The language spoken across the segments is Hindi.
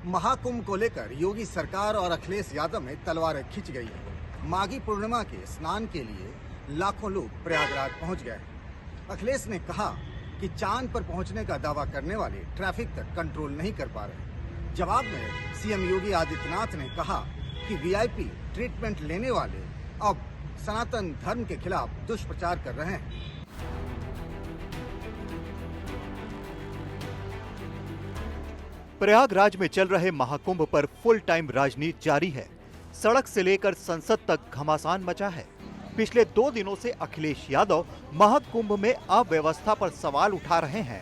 महाकुंभ को लेकर योगी सरकार और अखिलेश यादव में तलवारें खिंच गई है। माघी पूर्णिमा के स्नान के लिए लाखों लोग प्रयागराज पहुंच गए। अखिलेश ने कहा कि चांद पर पहुंचने का दावा करने वाले ट्रैफिक तक कंट्रोल नहीं कर पा रहे। जवाब में सीएम योगी आदित्यनाथ ने कहा कि वीआईपी ट्रीटमेंट लेने वाले अब सनातन धर्म के खिलाफ दुष्प्रचार कर रहे हैं। प्रयागराज में चल रहे महाकुंभ पर फुल टाइम राजनीति जारी है। सड़क से लेकर संसद तक घमासान मचा है। पिछले 2 दिनों से अखिलेश यादव महाकुंभ में अव्यवस्था पर सवाल उठा रहे हैं।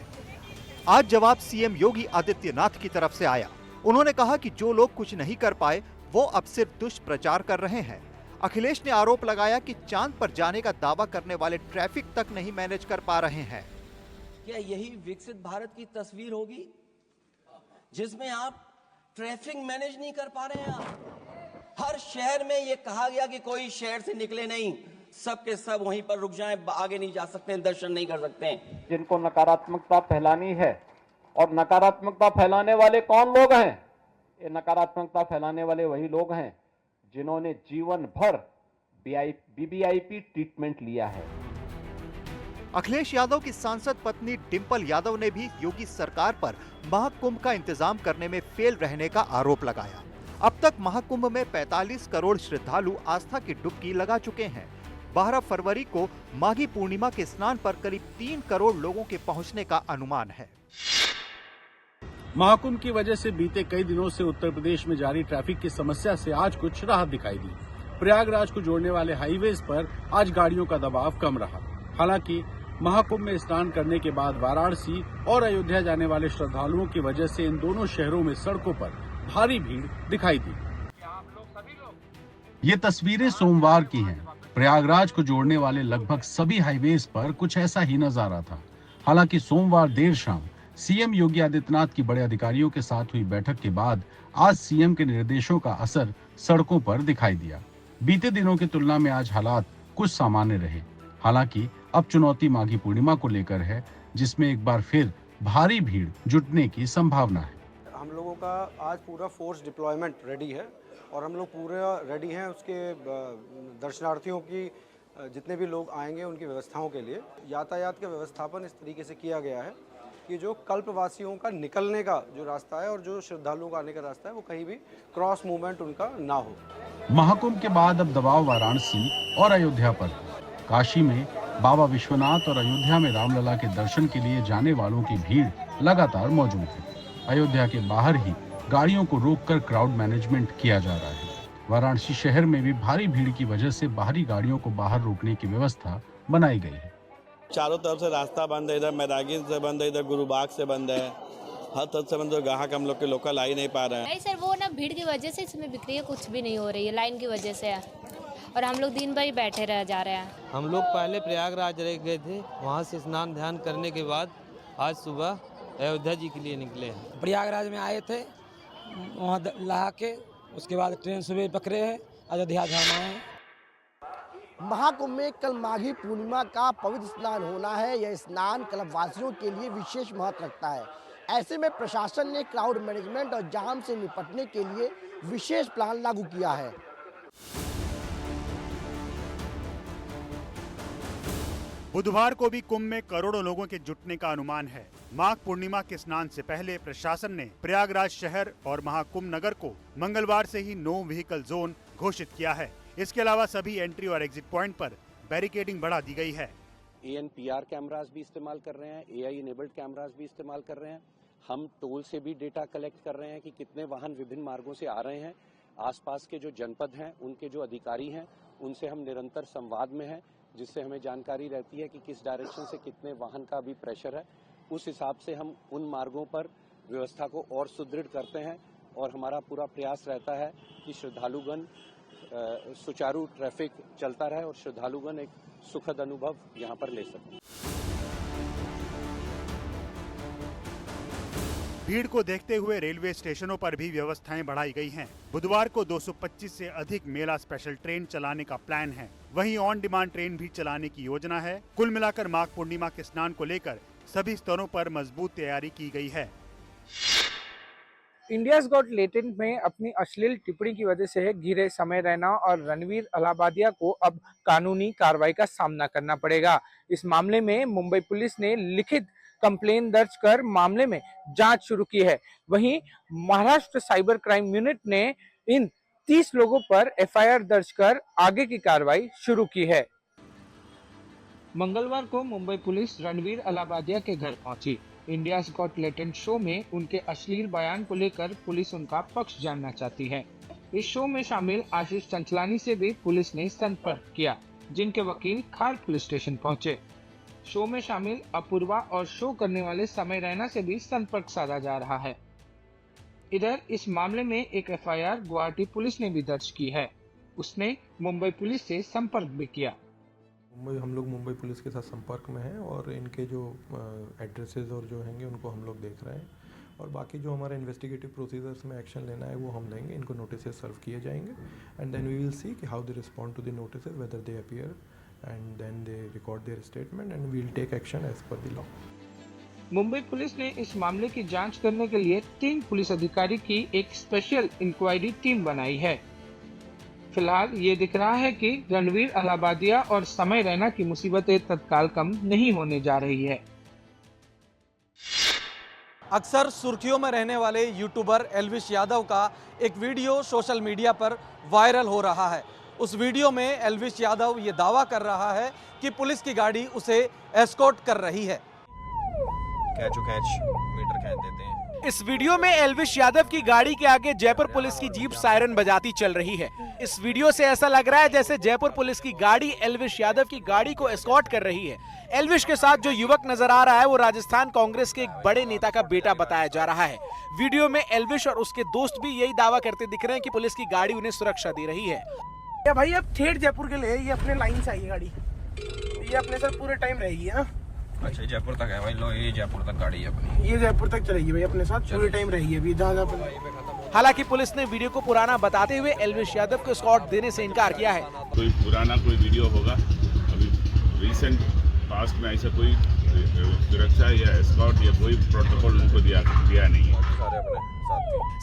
आज जवाब सीएम योगी आदित्यनाथ की तरफ से आया। उन्होंने कहा कि जो लोग कुछ नहीं कर पाए वो अब सिर्फ दुष्प्रचार कर रहे हैं। अखिलेश ने आरोप लगाया कि चांद पर जाने का दावा करने वाले ट्रैफिक तक नहीं मैनेज कर पा रहे हैं। क्या यही विकसित भारत की तस्वीर होगी जिसमें आप ट्रैफिक मैनेज नहीं कर पा रहे हैं? हर शहर में ये कहा गया कि कोई शहर से निकले नहीं, सब के सब वहीं पर रुक जाएं, आगे नहीं जा सकते, दर्शन नहीं कर सकते। जिनको नकारात्मकता फैलानी है, और नकारात्मकता फैलाने वाले कौन लोग हैं? ये नकारात्मकता फैलाने वाले वही लोग हैं जिन्होंने जीवन भर बीबीआईपी ट्रीटमेंट लिया है। अखिलेश यादव की सांसद पत्नी डिंपल यादव ने भी योगी सरकार पर महाकुंभ का इंतजाम करने में फेल रहने का आरोप लगाया। अब तक महाकुंभ में 45 करोड़ श्रद्धालु आस्था की डुबकी लगा चुके हैं। 12 फरवरी को माघी पूर्णिमा के स्नान पर करीब 3 करोड़ लोगों के पहुंचने का अनुमान है। महाकुंभ की वजह से बीते कई दिनों से उत्तर प्रदेश में जारी ट्रैफिक की समस्या से आज कुछ राहत दिखाई दी। प्रयागराज को जोड़ने वाले हाईवेज पर आज गाड़ियों का दबाव कम रहा। हालांकि महाकुंभ में स्नान करने के बाद वाराणसी और अयोध्या जाने वाले श्रद्धालुओं की वजह से इन दोनों शहरों में सड़कों पर भारी भीड़ दिखाई दी। ये तस्वीरें सोमवार की हैं। प्रयागराज को जोड़ने वाले लगभग सभी हाईवेज पर कुछ ऐसा ही नजारा था। हालांकि सोमवार देर शाम सीएम योगी आदित्यनाथ की बड़े अधिकारियों के साथ हुई बैठक के बाद आज सीएम के निर्देशों का असर सड़कों पर दिखाई दिया। बीते दिनों की तुलना में आज हालात कुछ सामान्य रहे। हालांकि अब चुनौती माघी पूर्णिमा को लेकर है, जिसमें एक बार फिर भारी भीड़ जुटने की संभावना है। हम लोगों का आज पूरा फोर्स डिप्लॉयमेंट रेडी है और हम लोग पूरा रेडी हैं उसके दर्शनार्थियों की जितने भी लोग आएंगे उनकी व्यवस्थाओं के लिए। यातायात का व्यवस्थापन इस तरीके से किया गया है कि जो कल्पवासियों का निकलने का जो रास्ता है और जो श्रद्धालुओं का आने का रास्ता है वो कहीं भी क्रॉस मूवमेंट उनका ना हो। महाकुंभ के बाद अब दबाव वाराणसी और अयोध्या पर। काशी में बाबा विश्वनाथ और अयोध्या में रामलला के दर्शन के लिए जाने वालों की भीड़ लगातार मौजूद है। अयोध्या के बाहर ही गाड़ियों को रोककर क्राउड मैनेजमेंट किया जा रहा है। वाराणसी शहर में भी भारी भीड़ की वजह से बाहरी गाड़ियों को बाहर रोकने की व्यवस्था बनाई गई है। चारों तरफ से रास्ता बंद है, इधर मैदागिन से बंद है, इधर गुरुबाग से बंद है, हर तरफ से बंद है। ग्राहक हम लोग के लोकल आ ही नहीं पा रहे हैं। नहीं सर, वो ना भीड़ की वजह से इसमें बिक्री कुछ भी नहीं हो रही है, लाइन की वजह से है और हम लोग दिन भर ही बैठे रह जा रहे हैं। हम लोग पहले प्रयागराज रह गए थे, वहाँ से स्नान ध्यान करने के बाद आज सुबह अयोध्या जी के लिए निकले हैं। प्रयागराज में आए थे, वहाँ नहा के उसके बाद ट्रेन सुबह पकड़े हैं, अयोध्या धाम आए हैं। महाकुंभ में कल माघी पूर्णिमा का पवित्र स्नान होना है। यह स्नान कल्पवासियों के लिए विशेष महत्व रखता है। ऐसे में प्रशासन ने क्राउड मैनेजमेंट और जाम से निपटने के लिए विशेष प्लान लागू किया है। बुधवार को भी कुंभ में करोड़ों लोगों के जुटने का अनुमान है। माघ पूर्णिमा के स्नान से पहले प्रशासन ने प्रयागराज शहर और महाकुंभ नगर को मंगलवार से ही नो व्हीकल जोन घोषित किया है। इसके अलावा सभी एंट्री और एग्जिट पॉइंट पर बैरिकेडिंग बढ़ा दी गई है। ANPR कैमरास भी इस्तेमाल कर रहे हैं, AI इनेबल्ड कैमरास भी इस्तेमाल कर रहे हैं। हम टोल से भी डेटा कलेक्ट कर रहे हैं कि कितने वाहन विभिन्न मार्गों से आ रहे हैं। आसपास के जो जनपद हैं उनके जो अधिकारी हैं उनसे हम निरंतर संवाद में हैं, जिससे हमें जानकारी रहती है कि किस डायरेक्शन से कितने वाहन का अभी प्रेशर है। उस हिसाब से हम उन मार्गों पर व्यवस्था को और सुदृढ़ करते हैं और हमारा पूरा प्रयास रहता है कि श्रद्धालुगण सुचारू ट्रैफिक चलता रहे और श्रद्धालुगण एक सुखद अनुभव यहाँ पर ले सकें। भीड़ को देखते हुए रेलवे स्टेशनों पर भी व्यवस्थाएं बढ़ाई गई हैं। बुधवार को 225 से अधिक मेला स्पेशल ट्रेन चलाने का प्लान है। वहीं ऑन डिमांड ट्रेन भी चलाने की योजना है। कुल मिलाकर माघ पूर्णिमा के स्नान को लेकर सभी स्तरों पर मजबूत तैयारी की गई है। इंडियाज गॉट टैलेंट में अपनी अश्लील टिप्पणी की वजह से घिरे समय रैना और रणवीर अलाहाबादिया को अब कानूनी कार्रवाई का सामना करना पड़ेगा। इस मामले में मुंबई पुलिस ने लिखित कंप्लेन दर्ज कर मामले में जांच शुरू की है। वहीं महाराष्ट्र साइबर क्राइम यूनिट ने इन 30 लोगों पर एफआईआर दर्ज कर आगे की कार्रवाई शुरू की है। मंगलवार को मुंबई पुलिस रणवीर अलाहाबादिया के घर पहुंची। इंडियाज गॉट टैलेंट शो में उनके अश्लील बयान को लेकर पुलिस उनका पक्ष जानना चाहती है। इस शो में शामिल आशीष चंचलानी से भी पुलिस ने संपर्क किया, जिनके वकील खार पुलिस स्टेशन पहुंचे। शो में शामिल अपूर्वा और शो करने वाले समय रैना से भी संपर्क साधा जा रहा है। इधर इस मामले में एक एफआईआर गुवाहाटी पुलिस ने भी दर्ज की है। उसने मुंबई पुलिस से संपर्क भी किया। हम लोग मुंबई पुलिस के साथ संपर्क में हैं और इनके जो एड्रेसेस और जो हैंगे उनको हम लोग देख रहे हैं और बाकी जो हमारे इन्वेस्टिगेटिव प्रोसीजर्स में एक्शन लेना है वो हम लेंगे। इनको नोटिस सर्व किए जाएंगे and then we will see कि how they respond to the notice, whether they appear and then they record their statement and we will take action as per the law. Mumbai police ने इस मामले की जांच करने के लिए 3 पुलिस अधिकारी की एक स्पेशल इंक्वायरी टीम बनाई है। फिलहाल ये दिख रहा है कि रणवीर अलाहाबादिया और समय रैना की मुसीबतें तत्काल कम नहीं होने जा रही है। अक्सर सुर्खियों में रहने वाले यूट्यूबर एल्विश यादव का एक वीडियो सोशल मीडिया पर वायरल हो रहा है। उस वीडियो में एल्विश यादव ये दावा कर रहा है कि पुलिस की गाड़ी उसे एस्कॉर्ट कर रही है। मीटर खींच देते हैं। इस वीडियो में एल्विश यादव की गाड़ी के आगे जयपुर पुलिस की जीप सायरन बजाती चल रही है। इस वीडियो से ऐसा लग रहा है जैसे जयपुर पुलिस की गाड़ी एल्विश यादव की गाड़ी को एस्कॉर्ट कर रही है। एल्विश के साथ जो युवक नजर आ रहा है वो राजस्थान कांग्रेस के एक बड़े नेता का बेटा बताया जा रहा है। वीडियो में एल्विश और उसके दोस्त भी यही दावा करते दिख रहे हैं कि पुलिस की गाड़ी उन्हें सुरक्षा दे रही है। या भाई अब ठेठ जयपुर के लिए ये अपने लाइन से आई गाड़ी, ये अपने साथ पूरे टाइम रहेगी। अच्छा जयपुर तक है भाई, लो ये जयपुर तक गाड़ी है अपनी, ये जयपुर तक चलेगी भाई, अपने साथ पूरे टाइम रहेगी अभी जहाँ। हालांकि पुलिस ने वीडियो को पुराना बताते हुए एल्विश यादव को एस्कॉर्ट देने से इनकार किया है। कोई पुराना कोई वीडियो होगा, अभी रिसेंट पास्ट में ऐसा कोई सुरक्षा या एस्कॉर्ट या कोई प्रोटोकॉल उनको दिया नहीं है।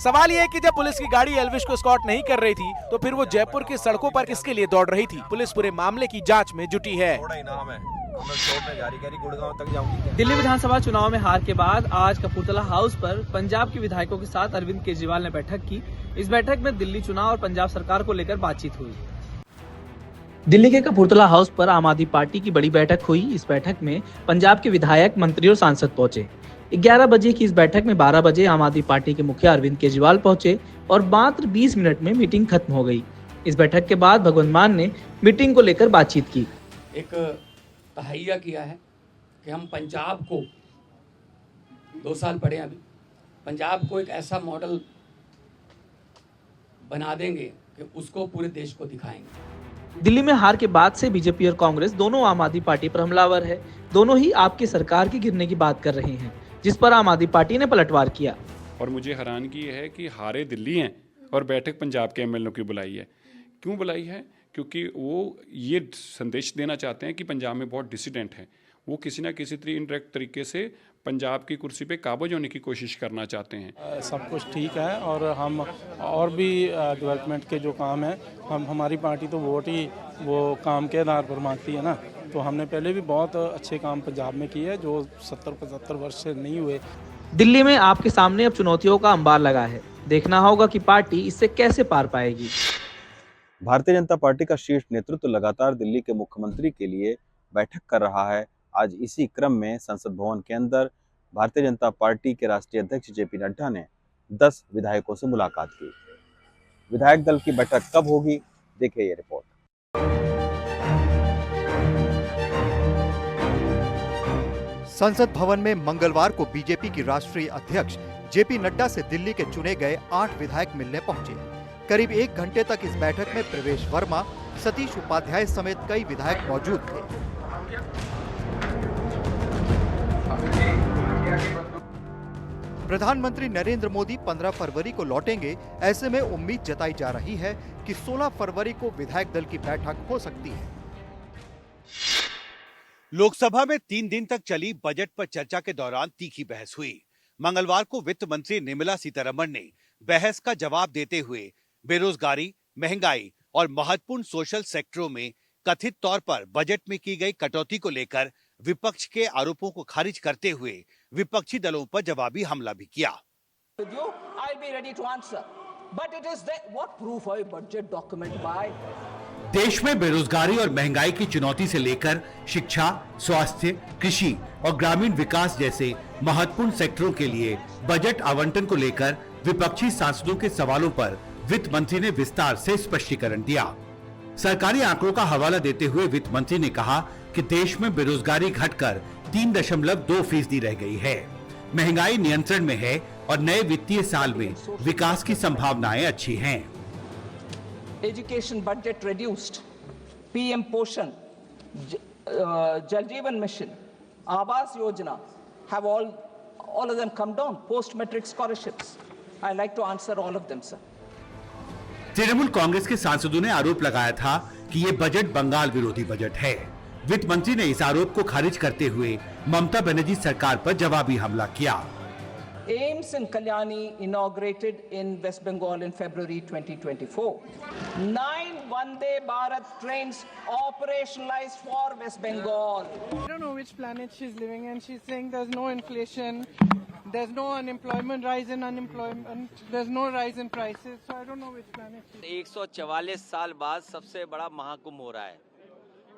सवाल ये है कि जब पुलिस की गाड़ी एल्विश को एस्कॉर्ट नहीं कर रही थी तो फिर वो जयपुर की सड़कों पर किसके लिए दौड़ रही थी? पुलिस पूरे मामले की जांच में जुटी है। दिल्ली विधानसभा चुनाव में हार के बाद आज कपूरथला हाउस पर पंजाब के विधायकों के साथ अरविंद केजरीवाल ने बैठक की। इस बैठक में दिल्ली चुनाव और पंजाब सरकार को लेकर बातचीत हुई। दिल्ली के कपूरथला हाउस पर आम आदमी पार्टी की बड़ी बैठक हुई। इस बैठक में पंजाब के विधायक, मंत्री और सांसद पहुंचे। 11 बजे की इस बैठक में 12 बजे आम आदमी पार्टी के मुखिया अरविंद केजरीवाल पहुंचे और मात्र 20 मिनट में मीटिंग खत्म हो गई। इस बैठक के बाद भगवंत मान ने मीटिंग को लेकर बातचीत की। एक तहैया किया है कि हम पंजाब को 2 साल पढ़े अभी, पंजाब को एक ऐसा मॉडल बना देंगे कि उसको पूरे देश को दिखाएंगे। दिल्ली में हार के बाद से बीजेपी और कांग्रेस दोनों आम आदमी पार्टी पर हमलावर है। दोनों ही आपकी सरकार के गिरने की बात कर रहे हैं, जिस पर आम आदमी पार्टी ने पलटवार किया। और मुझे हैरानगी है कि हारे दिल्ली हैं और बैठक पंजाब के एमएलए की बुलाई है। क्यों बुलाई है? क्योंकि वो ये संदेश देना चाहते हैं कि पंजाब में बहुत डिसिडेंट हैं। वो किसी ना किसी इनडायरेक्ट तरीके से पंजाब की कुर्सी पे काबिज होने की कोशिश करना चाहते हैं। सब कुछ ठीक है और हम और भी डेवलपमेंट के जो काम है, हमारी पार्टी तो वोट ही वो काम के आधार पर मांगती है ना, तो हमने पहले भी बहुत अच्छे काम पंजाब में किए जो 70-75 वर्ष से नहीं हुए। दिल्ली में आपके सामने अब चुनौतियों का अंबार लगा है। देखना होगा कि पार्टी इससे कैसे पार पाएगी। भारतीय जनता पार्टी का शीर्ष नेतृत्व लगातार दिल्ली के मुख्यमंत्री के लिए बैठक कर रहा है। आज इसी क्रम में संसद भवन के अंदर भारतीय जनता पार्टी के राष्ट्रीय अध्यक्ष जेपी नड्डा ने 10 विधायकों से मुलाकात की। विधायक दल की बैठक कब होगी, देखिए ये रिपोर्ट। संसद भवन में मंगलवार को बीजेपी की राष्ट्रीय अध्यक्ष जेपी नड्डा से दिल्ली के चुने गए 8 विधायक मिलने पहुंचे। करीब 1 घंटे तक इस बैठक में प्रवेश वर्मा, सतीश उपाध्याय समेत कई विधायक मौजूद थे। प्रधानमंत्री नरेंद्र मोदी 15 फरवरी को लौटेंगे। ऐसे में उम्मीद जताई जा रही है कि 16 फरवरी को विधायक दल की बैठक हो सकती है। लोकसभा में 3 दिन तक चली बजट पर चर्चा के दौरान तीखी बहस हुई। मंगलवार को वित्त मंत्री निर्मला सीतारमण ने बहस का जवाब देते हुए बेरोजगारी, महंगाई और महत्वपूर्ण सोशल सेक्टरों में कथित तौर पर बजट में की गई कटौती को लेकर विपक्ष के आरोपों को खारिज करते हुए विपक्षी दलों पर जवाबी हमला भी किया। देश में बेरोजगारी और महंगाई की चुनौती से लेकर शिक्षा, स्वास्थ्य, कृषि और ग्रामीण विकास जैसे महत्वपूर्ण सेक्टरों के लिए बजट आवंटन को लेकर विपक्षी सांसदों के सवालों पर वित्त मंत्री ने विस्तार से स्पष्टीकरण दिया। सरकारी आंकड़ों का हवाला देते हुए वित्त मंत्री ने कहा कि देश में बेरोजगारी घटकर 3.2% रह गई है, महंगाई नियंत्रण में है और नए वित्तीय साल में विकास की संभावनाएं अच्छी हैं। Education budget reduced, PM Poshan, Jal Jeevan Mission, Awas Yojana have all of them come down. Post-matric scholarships. I like to answer all of them, sir. Trinamool Congress के सांसदों ने आरोप लगाया था कि ये बजट बंगाल विरोधी बजट है। वित्त मंत्री ने इस आरोप को खारिज करते हुए ममता बनर्जी सरकार पर जवाबी हमला किया। AIIMS in Kalyani inaugurated in West Bengal in February 2024. 9 Vande Bharat trains operationalized for West Bengal. I don't know which planet she's living in. She's saying there's no inflation, there's no unemployment, rise in unemployment, there's no rise in prices. So I don't know which planet she's 144 साल बाद सबसे बड़ा महाकुंभ हो रहा है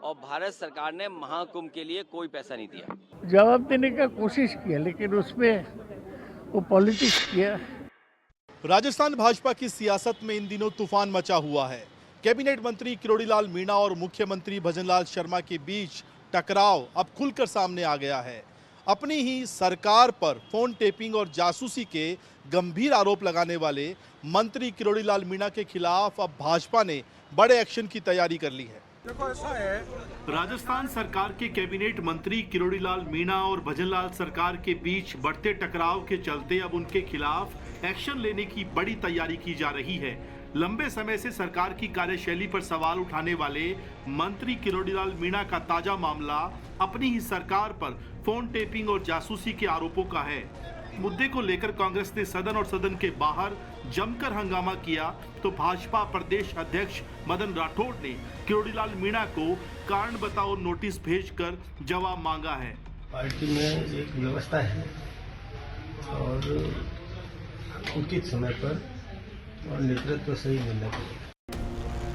और भारत सरकार ने महाकुंभ के लिए कोई पैसा नहीं दिया। जवाब देने का कोशिश किया लेकिन उसमें वो पॉलिटिक्स किया। राजस्थान भाजपा की सियासत में इन दिनों तूफान मचा हुआ है। कैबिनेट मंत्री किरोड़ीलाल मीणा और मुख्यमंत्री भजनलाल शर्मा के बीच टकराव अब खुलकर सामने आ गया है। अपनी ही सरकार पर फोन टेपिंग और जासूसी के गंभीर आरोप लगाने वाले मंत्री किरोड़ीलाल मीणा के खिलाफ अब भाजपा ने बड़े एक्शन की तैयारी कर ली है। देखो ऐसा है, राजस्थान सरकार के कैबिनेट मंत्री किरोड़ीलाल मीणा और भजनलाल सरकार के बीच बढ़ते टकराव के चलते अब उनके खिलाफ एक्शन लेने की बड़ी तैयारी की जा रही है। लंबे समय से सरकार की कार्यशैली पर सवाल उठाने वाले मंत्री किरोड़ीलाल मीणा का ताजा मामला अपनी ही सरकार पर फोन टेपिंग और जासूसी के आरोपों का है। मुद्दे को लेकर कांग्रेस ने सदन और सदन के बाहर जमकर हंगामा किया तो भाजपा प्रदेश अध्यक्ष मदन राठौड़ ने किरोड़ीलाल मीणा को कारण बताओ नोटिस भेजकर जवाब मांगा है। पार्टी में एक व्यवस्था है और उचित समय पर और नेतृत्व सही मिलना चाहिए।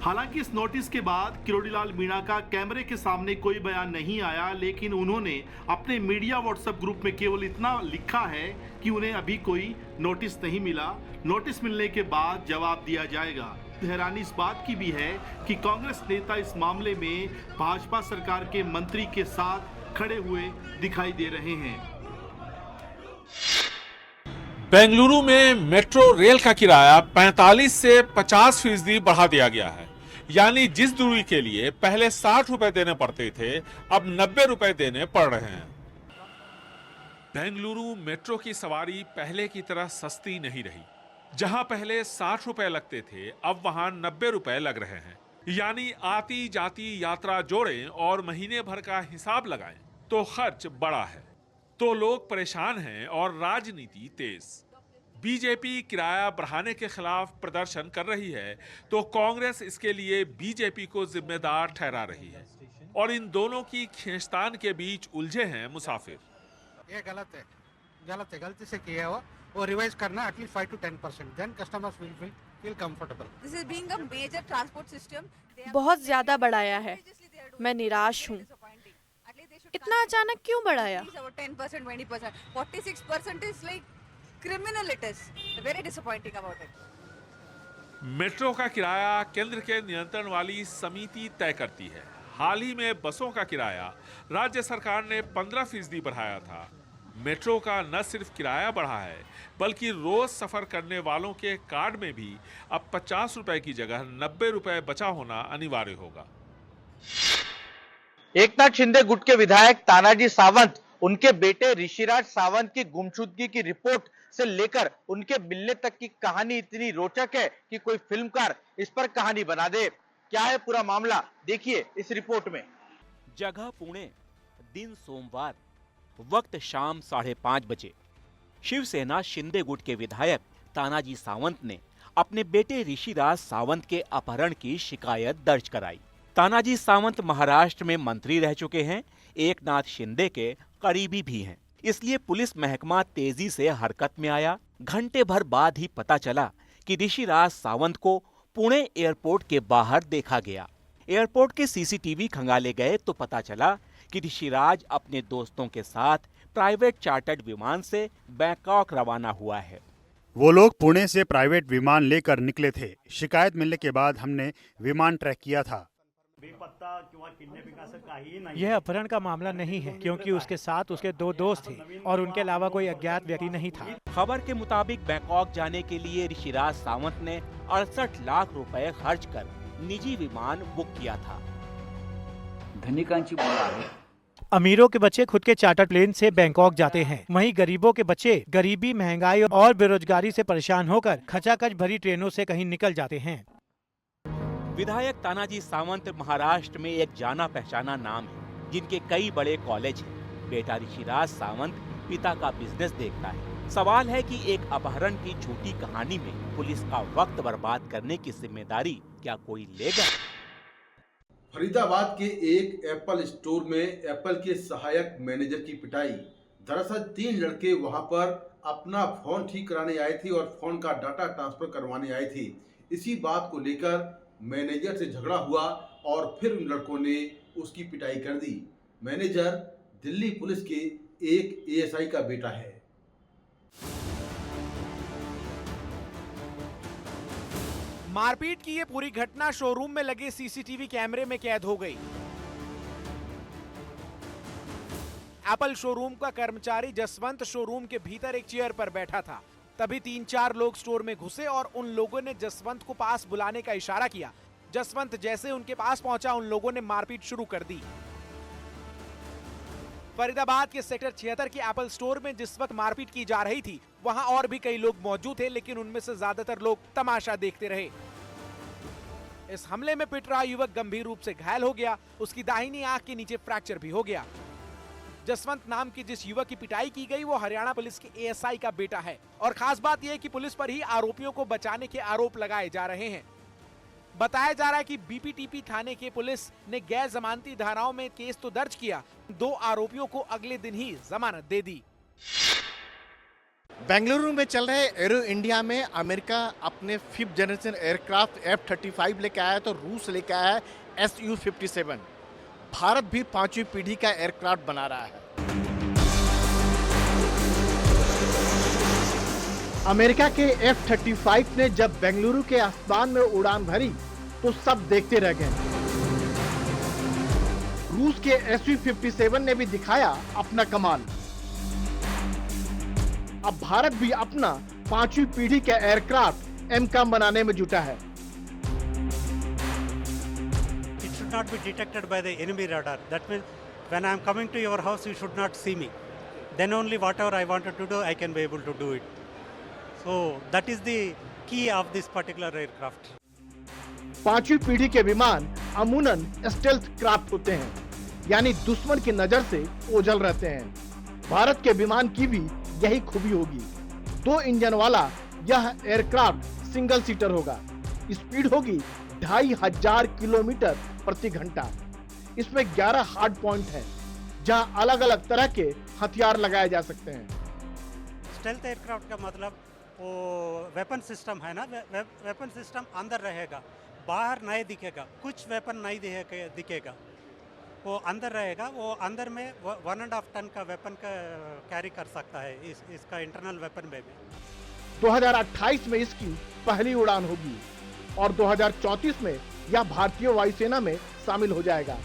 हालांकि इस नोटिस के बाद किरोड़ीलाल मीणा का कैमरे के सामने कोई बयान नहीं आया, लेकिन उन्होंने अपने मीडिया व्हाट्सएप ग्रुप में केवल इतना लिखा है कि उन्हें अभी कोई नोटिस नहीं मिला, नोटिस मिलने के बाद जवाब दिया जाएगा। हैरानी इस बात की भी है कि कांग्रेस नेता इस मामले में भाजपा सरकार के मंत्री के साथ खड़े हुए दिखाई दे रहे हैं। बेंगलुरु में मेट्रो रेल का किराया 45 से 50% बढ़ा दिया गया है। यानी जिस दूरी के लिए पहले 60 रुपए देने पड़ते थे, अब 90 रुपए देने पड़ रहे हैं। बेंगलुरु मेट्रो की सवारी पहले की तरह सस्ती नहीं रही। जहां पहले 60 रुपए लगते थे, अब वहां 90 रुपए लग रहे हैं। यानी आती जाती यात्रा जोड़ें और महीने भर का हिसाब लगाएं तो खर्च बड़ा है। तो लोग परेशान हैं और राजनीति तेज। बीजेपी किराया बढ़ाने के खिलाफ प्रदर्शन कर रही है तो कांग्रेस इसके लिए बीजेपी को जिम्मेदार ठहरा रही है और इन दोनों की खींचतान के बीच उलझे हैं मुसाफिर। ये गलत है, गलती से किया हुआ वो रिवाइज करना at least 5 to 10%, then customers will feel comfortable. This is being a major transport system. बहुत ज्यादा बढ़ाया है, मैं निराश हूँ। इतना अचानक क्यों बढ़ाया? 10%, 20%, 46% is like criminal. It is very disappointing about it. Metro का किराया केंद्र के नियंत्रण वाली समिति तय करती है। हाल ही में बसों का किराया राज्य सरकार ने 15% बढ़ाया था। मेट्रो का न सिर्फ किराया बढ़ा है बल्कि रोज सफर करने वालों के कार्ड में भी अब 50 रुपए की जगह 90 रुपए बचा होना अनिवार्य होगा। एकनाथ शिंदे गुट के विधायक तानाजी सावंत, उनके बेटे ऋषिराज सावंत की गुमशुदगी की रिपोर्ट से लेकर उनके मिलने तक की कहानी इतनी रोचक है कि कोई फिल्मकार इस पर कहानी बना दे। क्या है पूरा मामला, देखिए इस रिपोर्ट में। जगह पुणे, दिन सोमवार, वक्त शाम 5:30 बजे। शिवसेना शिंदे गुट के विधायक तानाजी सावंत ने अपने बेटे ऋषिराज सावंत के अपहरण की शिकायत दर्ज कराई। तानाजी सावंत महाराष्ट्र में मंत्री रह चुके हैं, एकनाथ शिंदे के करीबी भी हैं। इसलिए पुलिस महकमा तेजी से हरकत में आया। घंटे भर बाद ही पता चला कि ऋषिराज सावंत को पुणे एयरपोर्ट के बाहर देखा गया। एयरपोर्ट के सीसीटीवी खंगाले गए तो पता चला कि ऋषिराज अपने दोस्तों के साथ प्राइवेट चार्टर्ड विमान से बैंकॉक रवाना हुआ है। वो लोग पुणे से प्राइवेट विमान लेकर निकले थे। शिकायत मिलने के बाद हमने विमान ट्रैक किया था। यह अपहरण का मामला नहीं है, क्योंकि उसके साथ उसके 2 दोस्त थे और उनके अलावा कोई अज्ञात व्यक्ति नहीं था। खबर के मुताबिक बैंकॉक जाने के लिए ऋषिराज सावंत ने 68 लाख रुपए खर्च कर निजी विमान बुक किया था। धनिकांची मुलं आहेत। अमीरों के बच्चे खुद के चार्टर प्लेन से बैंकॉक जाते हैं, वहीं गरीबों के बच्चे गरीबी, महंगाई और बेरोजगारी से परेशान होकर खचाखच भरी ट्रेनों से कहीं निकल जाते हैं। विधायक तानाजी सावंत महाराष्ट्र में एक जाना पहचाना नाम है, जिनके कई बड़े कॉलेज हैं। बेटा ऋषिराज सावंत पिता का बिजनेस देखता है। सवाल है कि एक अपहरण की झूठी कहानी में पुलिस का वक्त बर्बाद करने की जिम्मेदारी क्या कोई लेगा? फरीदाबाद के एक एप्पल स्टोर में एप्पल के सहायक मैनेजर की पिटाई। दरअसल 3 लड़के वहां पर अपना फोन ठीक कराने आए थे और फोन का डाटा ट्रांसफर करवाने आए थे। इसी बात को लेकर मैनेजर से झगड़ा हुआ और फिर उन लड़कों ने उसकी पिटाई कर दी। मैनेजर दिल्ली पुलिस के एक एएसआई का बेटा है। मारपीट की ये पूरी घटना शोरूम में लगे सीसीटीवी कैमरे में कैद हो गई। एप्पल शोरूम का कर्मचारी जसवंत शोरूम के भीतर एक चेयर पर बैठा था। तभी 3-4 लोग स्टोर में घुसे और उन लोगों ने जसवंत को पास बुलाने का इशारा किया। जसवंत जैसे उनके पास पहुंचा, उन लोगों ने मारपीट शुरू कर दी। फरीदाबाद के सेक्टर 76 के एप्पल स्टोर में जिस वक्त मारपीट की जा रही थी, वहां और भी कई लोग मौजूद थे, लेकिन उनमें से ज्यादातर लोग तमाशा देखते रहे। इस हमले में पिट रहा युवक गंभीर रूप से घायल हो गया। उसकी दाहिनी आंख के नीचे फ्रैक्चर भी हो गया। जसवंत नाम की जिस युवक की पिटाई की गई, वो हरियाणा पुलिस के एएसआई का बेटा है। और खास बात यह है कि पुलिस पर ही आरोपियों को बचाने के आरोप लगाए जा रहे हैं। बताया जा रहा है कि बीपीटीपी थाने के पुलिस ने गैर जमानती धाराओं में केस तो दर्ज किया, 2 आरोपियों को अगले दिन ही जमानत दे दी। बेंगलुरु में चल रहे एरो इंडिया में अमेरिका अपने 5th जनरेशन एयरक्राफ्ट F-35 लेकर आया तो रूस लेकर आया Su-57। भारत भी 5वीं पीढ़ी का एयरक्राफ्ट बना रहा है। अमेरिका के F-35 ने जब बेंगलुरु के आसमान में उड़ान भरी तो सब देखते रह गए। रूस के Su-57 ने भी दिखाया अपना कमाल। अब भारत भी अपना 5वीं पीढ़ी का एयरक्राफ्ट एमकॉम बनाने में जुटा है। It should not be detected by the enemy radar. That means when I am coming to your house, you should not see me. Then only whatever I wanted to do, I can be able to do it. So that is the key of this particular aircraft. 5वीं पीढ़ी के विमान अमूमन स्टेल्थ क्राफ्ट होते हैं, यानी दुश्मन की नजर से ओझल रहते हैं। भारत के विमान की भी यही खूबी होगी। 2 इंजन वाला यह एयरक्राफ्ट सिंगल सीटर होगा। स्पीड होगी 2500 किलोमीटर प्रति घंटा। इसमें 11 हार्ड पॉइंट है, जहां अलग अलग तरह के हथियार लगाए जा सकते हैं। स्टेल्थ एयरक्राफ्ट का मतलब वो वेपन सिस्टम है ना, वेपन सिस्टम अंदर रहेगा, बाहर नहीं दिखेगा, कुछ वेपन नहीं दिखेगा, वो अंदर रहेगा। वो अंदर में 1.5 टन का वेपन का कैरी कर सकता है, इसका इंटरनल वेपन में भी। 2028 में इसकी पहली उड़ान होगी और 2034 में यह भारतीय वायुसेना में शामिल हो जाएगा।